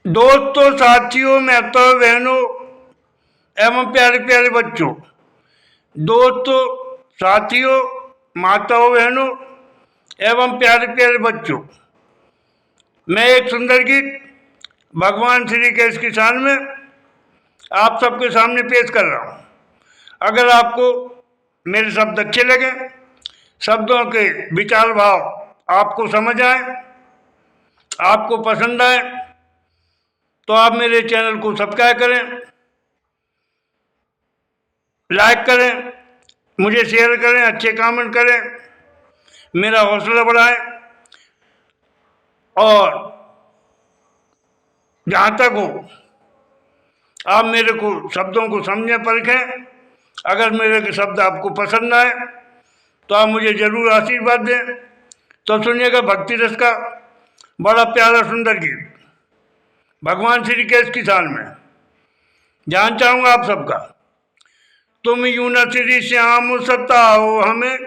दोस्तों, साथियों, महताओं, बहनों एवं प्यारे प्यारे बच्चों, दोस्तों, साथियों, माताओं, बहनों एवं प्यारे प्यारे बच्चों, मैं एक सुंदर गीत भगवान श्री कृष्ण की शान में आप सबके सामने पेश कर रहा हूँ। अगर आपको मेरे शब्द अच्छे लगे, शब्दों के विचार भाव आपको समझ आए, आपको पसंद आए, तो आप मेरे चैनल को सब्सक्राइब करें, लाइक करें, मुझे शेयर करें, अच्छे कमेंट करें, मेरा हौसला बढ़ाएं। और जहाँ तक हो आप मेरे को शब्दों को समझें, परखें। अगर मेरे के शब्द आपको पसंद आए तो आप मुझे जरूर आशीर्वाद दें। तो सुनिएगा भक्ति रस का बड़ा प्यारा सुंदर गीत भगवान श्री कृष्ण की शान में। जान चाहूंगा आप सबका। तुम यूं न श्री श्याम सताओ हमें,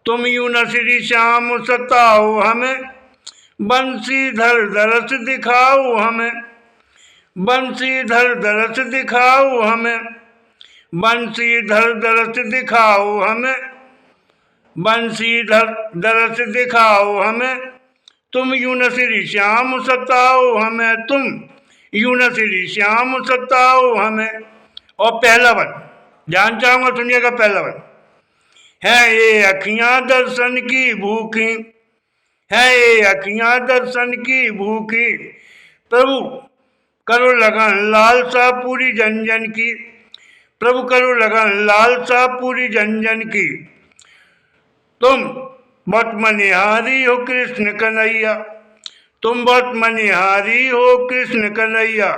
तुम यूं न श्री श्याम सताओ हमें, बंसीधर दरस दिखाओ हमें, बंसीधर दरस दिखाओ हमें, बंसीधर दरस दिखाओ हमें, बंसीधर दरस दिखाओ हमें। तुम यूं न श्री श्याम सताओ हमें, तुम यूं न श्री श्याम सताओ हमें। और पहला वन जान चाहूंगा, सुनिएगा पहला वन। है ये अखियां दर्शन की भूखी, है ये अखियां दर्शन की भूखी, प्रभु करो लगन लालसा पूरी जन जन की, प्रभु करो लगन लालसा पूरी जन जन की। तुम बहुत मनिहारी हो कृष्ण कन्हैया, तुम बहुत मनिहारी हो कृष्ण कन्हैया।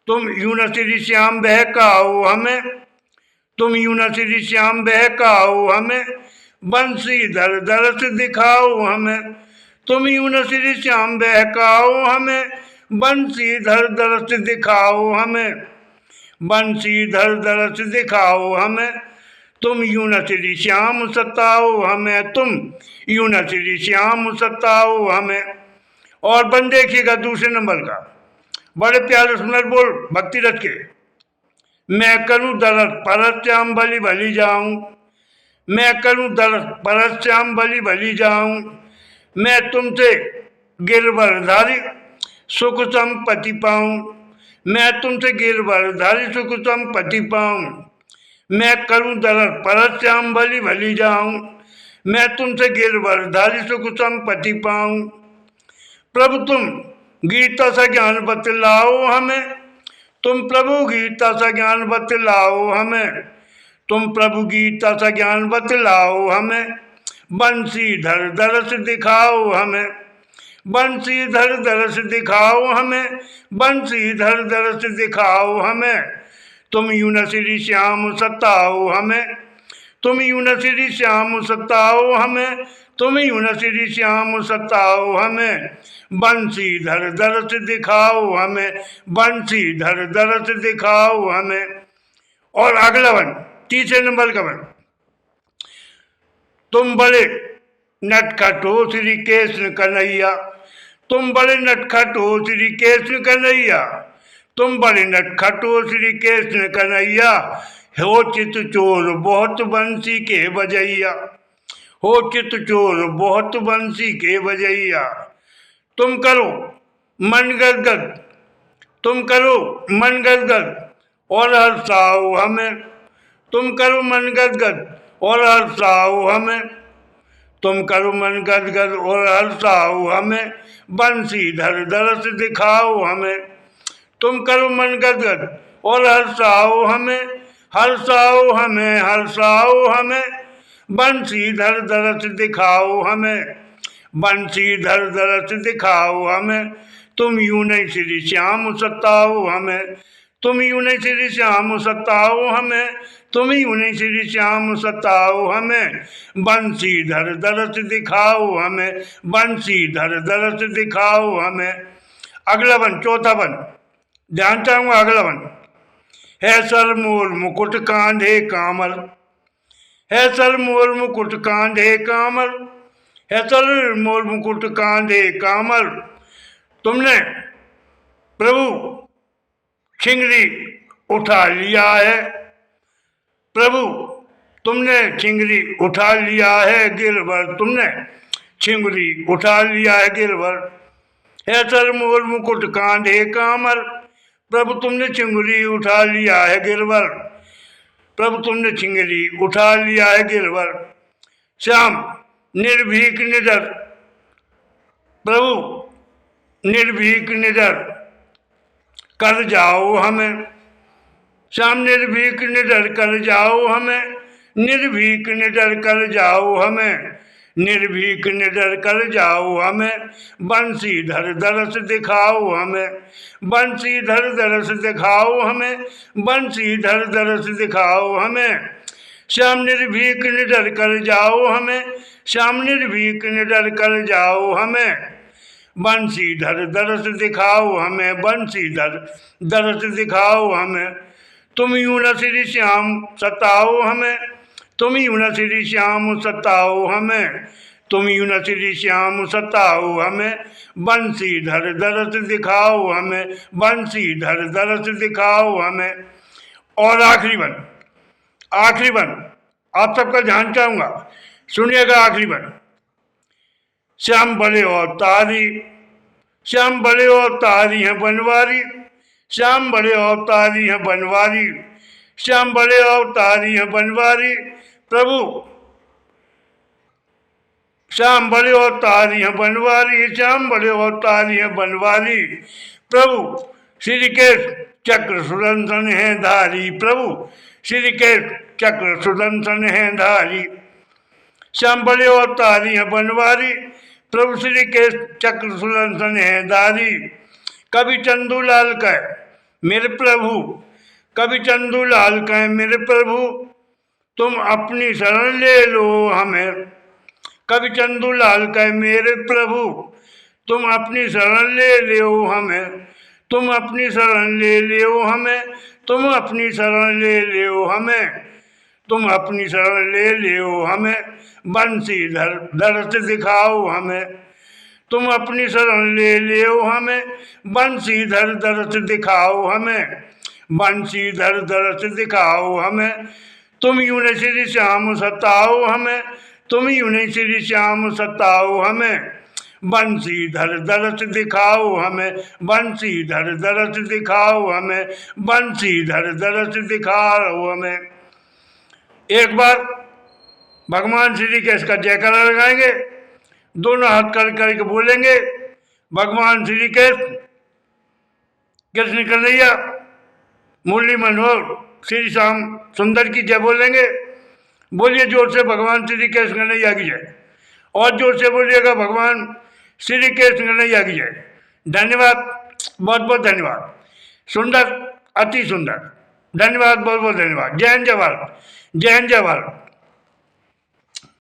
तुम यूं न श्री श्याम बहकाओ हमें, तुम यूं न श्री श्याम बहकाओ हमें, बंसीधर दरस दिखाओ हमें। तुम यूं न श्री श्याम बहकाओ हमें, बंसीधर दरस दिखाओ हमें, बंसीधर दरस दिखाओ हमें। तुम यूं न श्री श्याम सताओ हमें, तुम यूं न श्री श्याम सताओ हमें। और बन देखिएगा दूसरे नंबर का, बड़े प्यारे सुंदर बोल भक्ति रथ के। मैं करूं दरस परस श्याम भली भली जाऊं, मैं करूं दरस परस श्याम भली भली जाऊं। मैं तुमसे गिरवरधारी सुख संपत्ति पाऊं, मैं तुमसे गिरवरधारी सुख संपत्ति पाऊं। मैं करूं दरस परस श्याम भली भली जाऊं, मैं तुमसे गिरवरधारी सुख संपत्ति पाऊं। प्रभु तुम गीता सा ज्ञान बतलाओ हमें, तुम प्रभु गीता सा ज्ञान बतलाओ हमें, तुम प्रभु गीता सा ज्ञान बतलाओ हमें, बंसीधर दरस दिखाओ हमें, बंसीधर दरस दिखाओ हमें, बंसीधर दरस दिखाओ हमें। तुम यूं न श्री श्याम सताओ हमें, तुम यूं न श्री श्याम सताओ हमें, तुम यूं न श्री श्याम सताओ हमें, बंसीधर दरस दिखाओ हमें, बंसीधर दरस दिखाओ हमें। और अगला वन तीसरे नंबर का वन। तुम बड़े नटखट हो श्री कृष्ण कन्हैया, तुम बड़े नटखट हो श्री कृष्ण कन्हैया, तुम बड़े नटखट हो श्री कृष्ण कन्हैया। हो चित चोर बहुत बंसी के बजैया, हो चित चोर बहुत बंसी के बजैया। तुम करो मन गदगद, तुम करो मन गदगद और हर्षाओ हमें, तुम करो मन गदगद और हर्षाओ हमें, तुम करो मन गदगद और हर्षाओ हमें, बंसीधर दरस दिखाओ हमें। तुम करो मन गदगद और हर्षाओ हमें, हर्षाओ हमें, हर्षाओ हमें, बंसीधर दरस दिखाओ हमें, बंसीधर दरस दिखाओ हमें। तुम यूं नहीं श्री श्याम सताओ हमें, तुम यूं नहीं श्री श्याम सताओ हमें, तुम यूं नहीं श्री श्याम सताओ हमें, बंसीधर दरस दिखाओ हमें, बंसीधर दरस दिखाओ हमें। अगला वन चौथा वन ध्यान चाहूंगा। अगला वन है सर मोर मुकुट कांधे कामल, है सर मोर मुकुट कांधे कामल, है सर मोर मुकुट कांधे कामल। तुमने प्रभु चिंगरी उठा लिया है, प्रभु तुमने चिंगरी उठा लिया है गिरवर, तुमने चिंगरी उठा लिया है गिरवर। है सर मोर मुकुट कांधे कामर, प्रभु तुमने चिंगरी उठा लिया है गिरवर, प्रभु तुमने चिंगरी उठा लिया है गिरवर। श्याम निर्भीक निडर, प्रभु निर्भीक निडर कर जाओ हमें, श्याम निर्भीक निडर कर जाओ हमें, निर्भीक निडर कर जाओ हमें, निर्भीक निडर कर जाओ हमें। बंसीधर दरस दिखाओ हमें, बंसीधर दरस दिखाओ हमें, बंसीधर दरस दिखाओ हमें। श्याम निर्भीक निडर कर जाओ हमें, श्याम निर्भीक निडर कर जाओ हमें। बंसीधर दरस दिखाओ हमें, बंसीधर दरस दिखाओ हमें। तुम यूं न श्री श्याम सताओ हमें, तुम यूं न श्री श्याम सताओ हमें, तुम यूं न श्री श्याम सताओ हमें। बंसीधर दरस दिखाओ हमें, बंसीधर दरस दिखाओ हमें। और आखिरी बन, आखिरी बन आप सबका ध्यान चाहूंगा, सुनिएगा आखिरी बन। श्याम बड़े अवतारी, श्याम बड़े अवतारी हैं बनवारी, श्याम बड़े अवतारी हैं बनवारी, श्याम बड़े अवतारी हैं बनवारी। प्रभु श्याम बड़े अवतारी हैं बनवारी, श्याम बड़े अवतारी हैं बनवारी। प्रभु श्री के चक्र सुदर्शन है धारी, प्रभु श्री के चक्र सुदर्शन है धारी। श्याम बड़े अवतारी हैं बनवारी, प्रभु श्री के चक्र सुदर्शन है धारी। कभी चंदूलाल कहे मेरे प्रभु, कभी चंदूलाल कहे मेरे प्रभु, तुम अपनी शरण ले लो हमें। कभी चंदूलाल कहे मेरे प्रभु, तुम अपनी शरण ले लो हमें, तुम अपनी शरण ले लो हमें, तुम अपनी शरण ले लो हमें, तुम अपनी शरण ले लो हमें। बंसीधर दरस दिखाओ हमें, तुम अपनी शरण ले लो हमें, बंसीधर दरस दिखाओ हमें, बंसीधर दरस दिखाओ हमें। तुम यूं न श्री श्याम सताओ हमें, तुम यूं न श्री श्याम सताओ हमें। बंसीधर दरस दिखाओ हमें, बंसीधर दरस दिखाओ हमें, बंसीधर दरस दिखाओ हमें। एक बार भगवान श्री कृष्ण का जयकारा लगाएंगे, दोनों हाथ कर करके बोलेंगे भगवान श्री कृष्ण, कृष्ण कन्हैया, मुरली मनोहर, श्री श्याम सुंदर की जय बोलेंगे। बोलिए जोर से भगवान श्री कृष्ण कन्हैया की जय, और जोर से बोलिएगा भगवान श्री कृष्ण कन्हैया की जय। धन्यवाद, बहुत बहुत धन्यवाद। सुंदर, अति सुंदर, धन्यवाद, बहुत बहुत धन्यवाद। जय हिंद, जय भारत, जय हिंद, जय भारत।